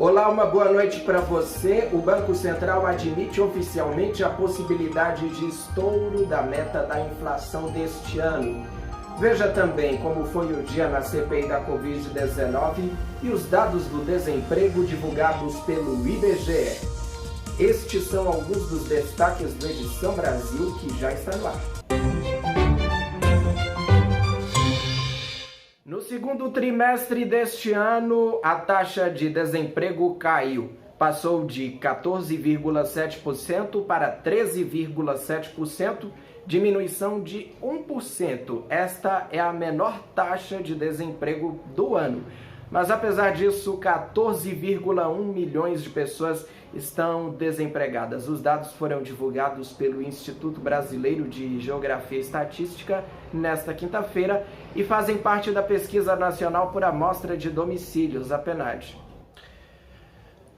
Olá, uma boa noite para você. O Banco Central admite oficialmente a possibilidade de estouro da meta da inflação deste ano. Veja também como foi o dia na CPI da Covid-19 e os dados do desemprego divulgados pelo IBGE. Estes são alguns dos destaques do Edição Brasil que já está no ar. No segundo trimestre deste ano, a taxa de desemprego caiu. Passou de 14,7% para 13,7%, diminuição de 1%. Esta é a menor taxa de desemprego do ano. Mas apesar disso, 14,1 milhões de pessoas estão desempregadas. Os dados foram divulgados pelo Instituto Brasileiro de Geografia e Estatística nesta quinta-feira e fazem parte da Pesquisa Nacional por Amostra de Domicílios, a PNAD.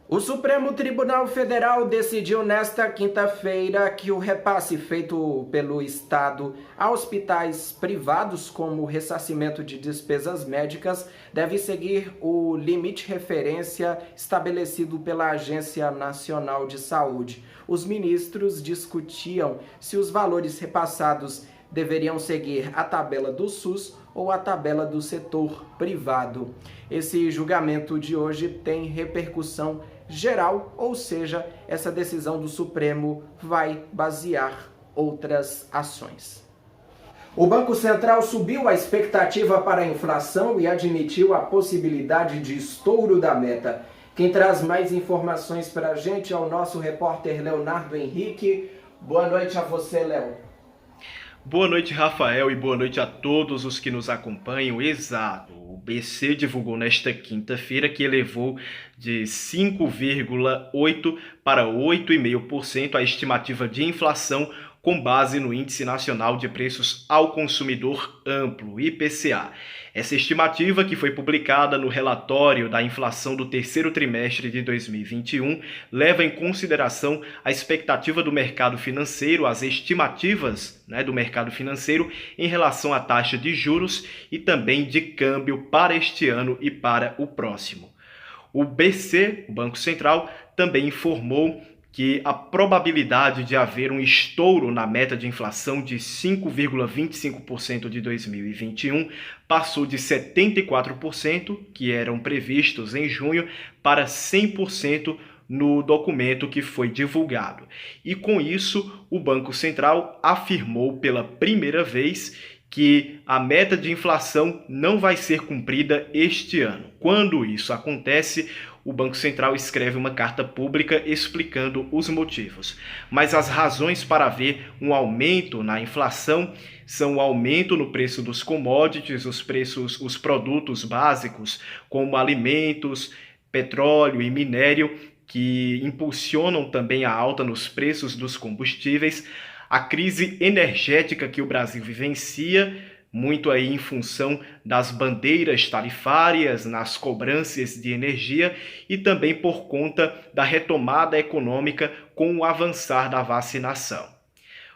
O Supremo Tribunal Federal decidiu nesta quinta-feira que o repasse feito pelo Estado a hospitais privados como ressarcimento de despesas médicas deve seguir o limite referência estabelecido pela Agência Nacional de Saúde. Os ministros discutiam se os valores repassados deveriam seguir a tabela do SUS ou a tabela do setor privado. Esse julgamento de hoje tem repercussão geral, ou seja, essa decisão do Supremo vai basear outras ações. O Banco Central subiu a expectativa para a inflação e admitiu a possibilidade de estouro da meta. Quem traz mais informações para a gente é o nosso repórter Leonardo Henrique. Boa noite a você, Léo. Boa noite, Rafael, e boa noite a todos os que nos acompanham. Exato, o BC divulgou nesta quinta-feira que elevou de 5,8% para 8,5% a estimativa de inflação com base no Índice Nacional de Preços ao Consumidor Amplo, IPCA. Essa estimativa, que foi publicada no relatório da inflação do terceiro trimestre de 2021, leva em consideração a expectativa do mercado financeiro, as estimativas do mercado financeiro em relação à taxa de juros e também de câmbio para este ano e para o próximo. O BC, o Banco Central, também informou que a probabilidade de haver um estouro na meta de inflação de 5,25% de 2021 passou de 74%, que eram previstos em junho, para 100% no documento que foi divulgado. E com isso, o Banco Central afirmou pela primeira vez que a meta de inflação não vai ser cumprida este ano. Quando isso acontece, o Banco Central escreve uma carta pública explicando os motivos. Mas as razões para haver um aumento na inflação são o aumento no preço dos commodities, os produtos básicos, como alimentos, petróleo e minério, que impulsionam também a alta nos preços dos combustíveis, a crise energética que o Brasil vivencia, muito aí em função das bandeiras tarifárias nas cobranças de energia e também por conta da retomada econômica com o avançar da vacinação.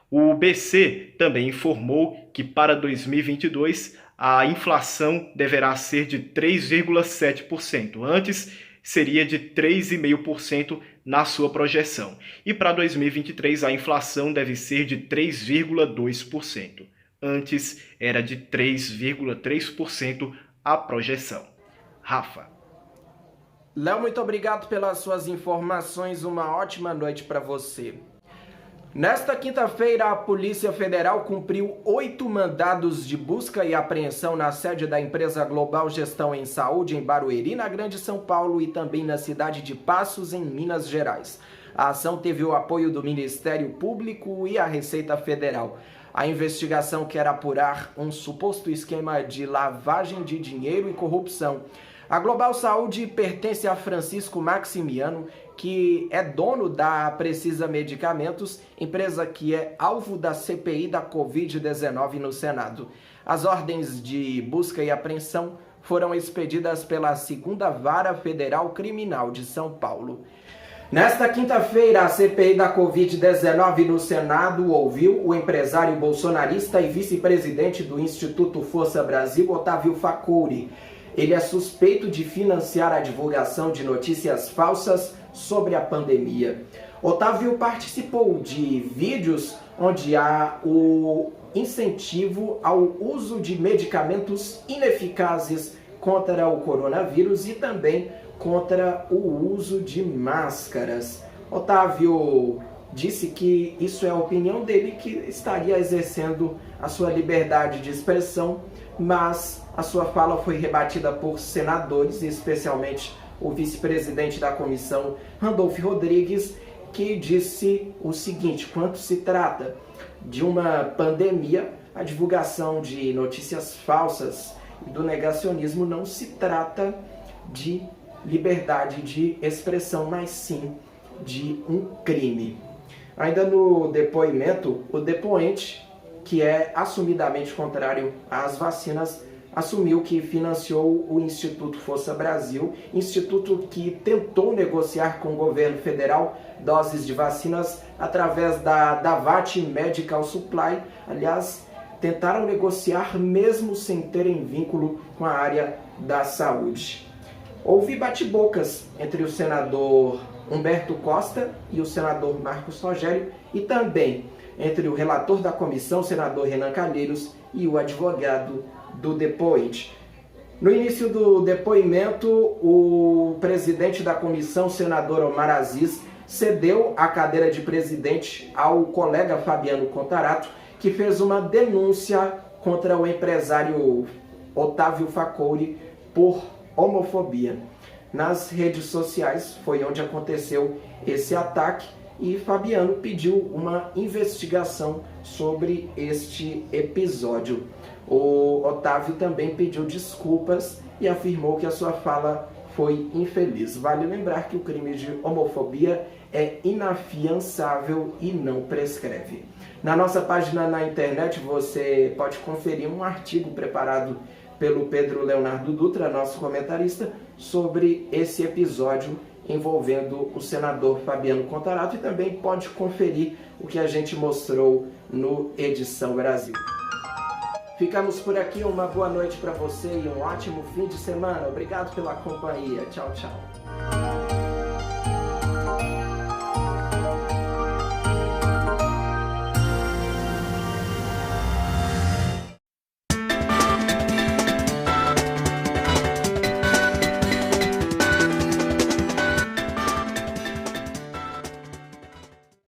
O BC também informou que para 2022 a inflação deverá ser de 3,7%. Antes seria de 3,5% na sua projeção. E para 2023 a inflação deve ser de 3,2%. Antes era de 3,3% a projeção. Rafa. Léo, muito obrigado pelas suas informações. Uma ótima noite para você. Nesta quinta-feira, a Polícia Federal cumpriu 8 mandados de busca e apreensão na sede da empresa Global Gestão em Saúde, em Barueri, na Grande São Paulo, e também na cidade de Passos, em Minas Gerais. A ação teve o apoio do Ministério Público e a Receita Federal. A investigação quer apurar um suposto esquema de lavagem de dinheiro e corrupção. A Global Saúde pertence a Francisco Maximiano, que é dono da Precisa Medicamentos, empresa que é alvo da CPI da Covid-19 no Senado. As ordens de busca e apreensão foram expedidas pela 2ª Vara Federal Criminal de São Paulo. Nesta quinta-feira, a CPI da Covid-19 no Senado ouviu o empresário bolsonarista e vice-presidente do Instituto Força Brasil, Otávio Facuri. Ele é suspeito de financiar a divulgação de notícias falsas sobre a pandemia. Otávio participou de vídeos onde há o incentivo ao uso de medicamentos ineficazes contra o coronavírus e também contra o uso de máscaras. Otávio disse que isso é a opinião dele, que estaria exercendo a sua liberdade de expressão, mas a sua fala foi rebatida por senadores, especialmente o vice-presidente da comissão, Randolfo Rodrigues, que disse o seguinte: quando se trata de uma pandemia, a divulgação de notícias falsas e do negacionismo não se trata de liberdade de expressão, mas sim de um crime. Ainda no depoimento, o depoente, que é assumidamente contrário às vacinas, assumiu que financiou o Instituto Força Brasil, instituto que tentou negociar com o governo federal doses de vacinas através da Davat Medical Supply. Aliás, tentaram negociar mesmo sem terem vínculo com a área da saúde. Houve bate-bocas entre o senador Humberto Costa e o senador Marcos Rogério e também entre o relator da comissão, senador Renan Calheiros, e o advogado do depoente. No início do depoimento, o presidente da comissão, senador Omar Aziz, cedeu a cadeira de presidente ao colega Fabiano Contarato, que fez uma denúncia contra o empresário Otávio Facuri por homofobia. Nas redes sociais foi onde aconteceu esse ataque e Fabiano pediu uma investigação sobre este episódio. O Otávio também pediu desculpas e afirmou que a sua fala foi infeliz. Vale lembrar que o crime de homofobia é inafiançável e não prescreve. Na nossa página na internet você pode conferir um artigo preparado pelo Pedro Leonardo Dutra, nosso comentarista, sobre esse episódio envolvendo o senador Fabiano Contarato, e também pode conferir o que a gente mostrou no Edição Brasil. Ficamos por aqui, uma boa noite para você e um ótimo fim de semana. Obrigado pela companhia. Tchau, tchau.